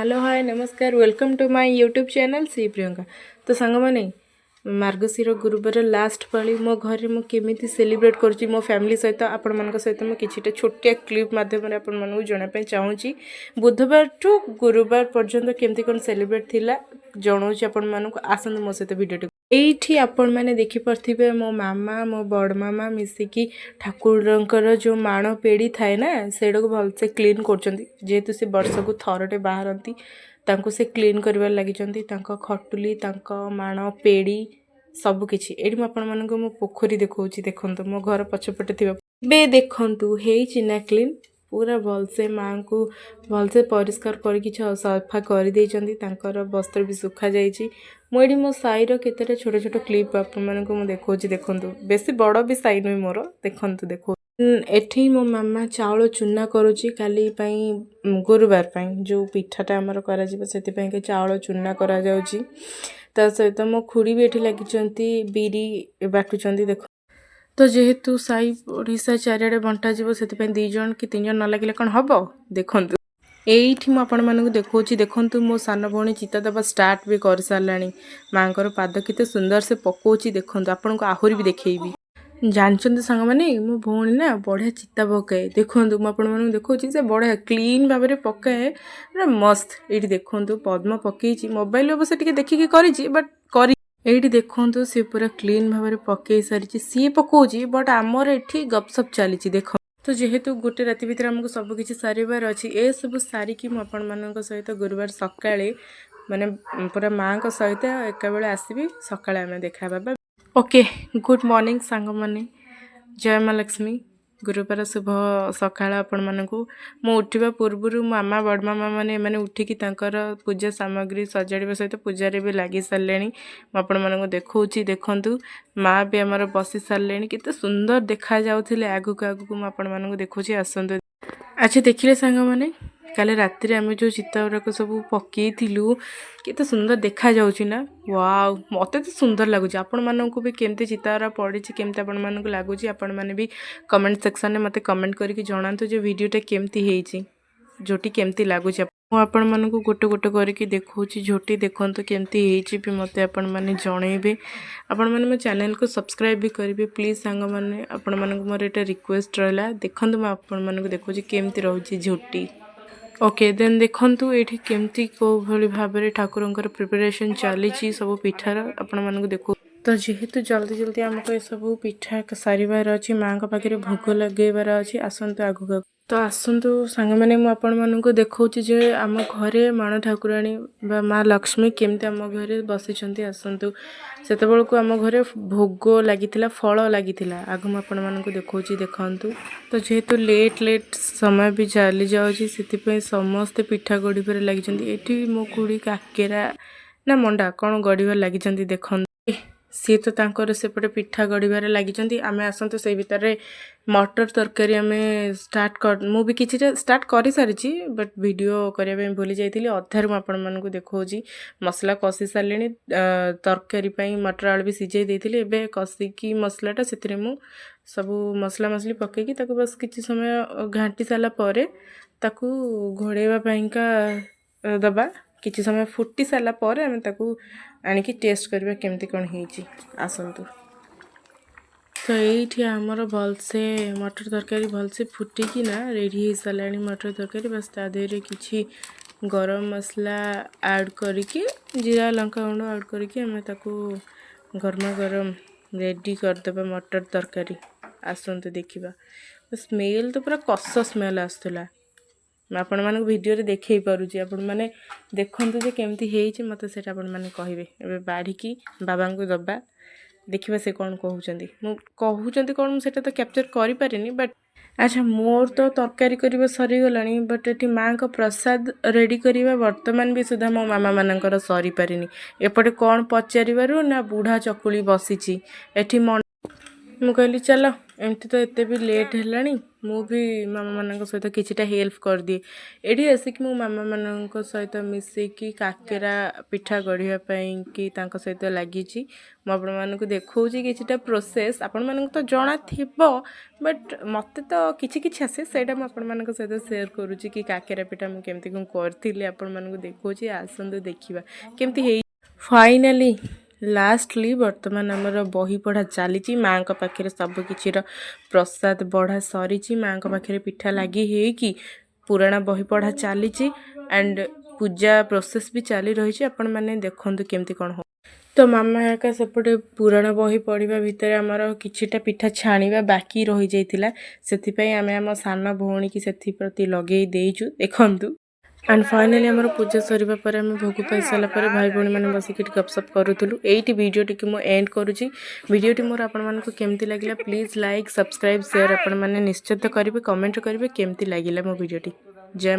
Hello hi नमस्कार welcome to my YouTube channel she.priyanka। तो सांग मैंने मार्गशीर गुरुवार लास्ट पाली मो घर में केमी सेलिब्रेट करुँची मो फैमिली सहित आपण मान सहित मुझे किसी छोटिया क्लिप मध्यम आपण मानक जानापी चाहूँगी बुधवार टू गुरुवार पर्यंत केमती कौन सेलिब्रेट थिला जनाऊँगी आपण मानक आसतु मो सहित वीडियो एठी आपण मैंने देखिपे मो मामा मो बड़ मामा मिसिकी ठाकुर जो माण पेड़ी थाए ना से भलसे क्लीन करेतु से वर्ष को थरटे बाहरती से क्लीन कर लगी खटुली माण पेड़ी सबकि ये आपण पोखरी देखा देखु मो घर पछपटे थी देखु ना क्लीन पूरा भलसे माँ को भलसे परिष्कार करके सफा कर वस्त्र भी सुखा जाइए मुझे मो साईर केते छोट छोट क्लिप आपको देखा देखु बेसी बड़ भी साई नुह मोर देखु देखो एठी मो मामा चाउल चूना करुच्ची काली गुरुवार जो पिठाटा आमर कर चाउल चूना करा जाउची ता सहित मो खुड़ी भी एठी लगी बिरी बाटुचंदी देखो तो जेहेतु साई ओडिशा चारिआडे बंटा जीवो से दी जन कि 3 जन न लगे कौन हम देखु एठी मुझे देखा देखु मो सान भौणी चिता दबा स्टार्ट भी कर साराणी माँ पाद केते सुंदर से पकाउची देखु आपन को आहरी भी देखी जानते सांग मैंने मो भौणी ना बढ़िया चिता पकाए देखु मुझे देखा से बढ़िया क्लीन भाव में पकाए पूरा मस्त ये देखु पद्म पकई मोबाइल अवश्य टे देखिकी करी बट कर ये देखु सी पूरा क्लीन भाव में पकई सारी सी पकाउची बट आमर एठी गपसप चली देख तो जेहेतु गोटे राति भितर आमको सबकि सारिबार अच्छी ए सब सारिकी आपण मान सहित गुरुवार सकाळे माने पूरा माँ का सहित एका बेले आसबि सकाळे आम देखा बाबा ओके गुड मॉर्निंग सांग माने जय माँ लक्ष्मी गुरुवार शुभ सकाळ आपण मानकु मो उठिबा पूर्वरु मामा बड़ मामा माने उठिकी तांकर पूजा सामग्री सजाड़िबा सहित पूजारे भी लगी सारे आपण मानकु देखौची देखंतु माँ भी आमर बसी सारे केते सुंदर देखा जाउथिले आगु आगु आपण मानकु देखौची आसंतु अच्छा देखिले सांग माने काले राति आम जो चिता गुराक सब पकईलु केते सुंदर देखा जाउची ना वाव मते तो सुंदर लगुच आपण मानकु भी केमती चिता गुरा पड़ी केमती आपण मानकु लगुच आपण माने भी कमेंट सेक्शन में मते कमेंट करके जणातु जो वीडियोटा केमती हेची झोटी केमती लगुच आपण मानकु गोटे गोटे करके देखौची झोटी देखंतु केमती हेची भी मते आपण माने जणैबे आपण माने मो चैनल को सब्सक्राइब भी करिवे प्लीज सांग माने आपण मानकु मोर एटा रिक्वेस्ट रहला देखंतु म आपण मानकु देखौची केमती रहउची झोटी ओके देन देखंतु एठी केमती को भली भाव में ठाकुरंकर प्रिपरेशन चली सब पिठार आपण मानकु देखो तो जेहेतु जल्दी जल्दी आमको ये सब पिठा सारिबार अच्छी माँ का पाखे भोग लगेबार अच्छी आसतु आगु तो आसतु सांग मैंने मुझे देखौची जे आम घरे माण ठाकुराणी बा माँ लक्ष्मी केमती आम घरे बसी आसतु से को आम घरे भोग लगी फल लगी आग मुझे देखौची देखंतु तो जेहेतु लेट लेट समय भी चली जाऊँगी से समस्ते पिठा गढ़ी लगी मो खुड़ी काकेरा ना मंडा कौन गढ़ लगी देखते सी तो तांकर सेपटे पिठा गढ़ लगी आम आसतु से भितर मटर तरकारी आम स्टार्ट कर मु भी किसी स्टार्ट कर सारी बट वीडियो करने भूली जाइए अधार मुझे देखा मसला कषि सारे तरकारी मटर आलू भी सीझे देते कषिकी मसलाटा से सब मसला मसली पकईकी बस किसी समय घाटी सारापर घोड़ाइवाका दबा किसी समय फुटी सारापर आम आणिकी टेस्ट करवा केमती कौन होती आसतु तो ये आमर भलसे मटर तरकारी भलसे फुटिकी ना रेडी हो सारा मटर तरकारी बस ता देहरे किछि गरम मसला ऐड करके जीरा लंका गुंड ऐड करके आम गरमा गरम रेडी करदे मटर तरकारी आसतु देखा स्मेल तो पूरा कष स्मेल आसला आपण मानक वीडियो रे देखै पारुची आपण माने देखंतु जे केमती हेइची मते सेटा आपण माने कहिबे एबे बाढिकी बाबा को दबा देखिबा से कोन कहउचंदी मु कहउचंदी कोन मु सेटा तो कैप्चर करि पारिनी बट अच्छा मोर तो तरकारी करबा सरी गलानी बट एठी माँ का प्रसाद रेडी करबा वर्तमान भी सुधा मो मामा मानकर सरी पारिनी एपटे कोन पचारिबारु ना बूढ़ा चकुली बसीची एठी ମୁଁ କହିଲି ଚାଲ ଏମିତି ତ ଏତେ ବି ଲେଟ୍ ହେଲାଣି ମୁଁ ବି ମାମାମାନଙ୍କ ସହିତ କିଛିଟା ହେଲ୍ପ କରିଦିଏ। ଏଠି ଆସିକି ମୁଁ ମାମାମାନଙ୍କ ସହିତ ମିଶିକି କାକେରା ପିଠା ଗଢ଼ିବା ପାଇଁ କି ତାଙ୍କ ସହିତ ଲାଗିଛି। ମୁଁ ଆପଣମାନଙ୍କୁ ଦେଖାଉଛି କିଛିଟା ପ୍ରୋସେସ୍। ଆପଣମାନଙ୍କୁ ତ ଜଣା ଥିବ ବଟ୍ ମୋତେ ତ କିଛି କିଛି ଆସେ, ସେଇଟା ମୁଁ ଆପଣମାନଙ୍କ ସହିତ ସେୟାର କରୁଛି କି କାକେରା ପିଠା ମୁଁ କେମିତି କ'ଣ କରିଥିଲି ଆପଣମାନଙ୍କୁ ଦେଖାଉଛି। ଆସନ୍ତୁ ଦେଖିବା କେମିତି ହେଇ। ଫାଇନାଲି ଲାଷ୍ଟଲି ବର୍ତ୍ତମାନ ଆମର ବହି ପଢ଼ା ଚାଲିଛି। ମାଆଙ୍କ ପାଖରେ ସବୁକିଛିର ପ୍ରସାଦ ବଢ଼ା ସରିଛି। ମାଆଙ୍କ ପାଖରେ ପିଠା ଲାଗି ହେଇକି ପୁରାଣ ବହି ପଢ଼ା ଚାଲିଛି ଆଣ୍ଡ ପୂଜା ପ୍ରୋସେସ୍ ବି ଚାଲି ରହିଛି। ଆପଣମାନେ ଦେଖନ୍ତୁ କେମିତି କ'ଣ ହଉ। ତ ମାମା ଏକା ସେପଟେ ପୁରାଣ ବହି ପଢ଼ିବା ଭିତରେ ଆମର କିଛିଟା ପିଠା ଛାଣିବା ବାକି ରହିଯାଇଥିଲା। ସେଥିପାଇଁ ଆମେ ଆମ ସାନ ଭଉଣୀକି ସେଥିପ୍ରତି ଲଗେଇ ଦେଇଛୁ। ଦେଖନ୍ତୁ ଆଣ୍ଡ ଫାଇନାଲି ଆମର ପୂଜା ସରିବା ପରେ ଆମେ ଭୋଗ ପାଇସାରିଲା ପରେ ଭାଇ ଭଉଣୀମାନେ ବସିକି ଗପସପ୍ କରୁଥିଲୁ। ଏଇଠି ଭିଡ଼ିଓଟିକୁ ମୁଁ ଏଣ୍ଡ କରୁଛି। ଭିଡ଼ିଓଟି ମୋର ଆପଣମାନଙ୍କୁ କେମିତି ଲାଗିଲା ପ୍ଲିଜ୍ ଲାଇକ୍ ସବସ୍କ୍ରାଇବ୍ ସେୟାର ଆପଣମାନେ ନିଶ୍ଚିତ କରିବେ, କମେଣ୍ଟ କରିବେ କେମିତି ଲାଗିଲା ମୋ ଭିଡ଼ିଓଟି। ଜୟ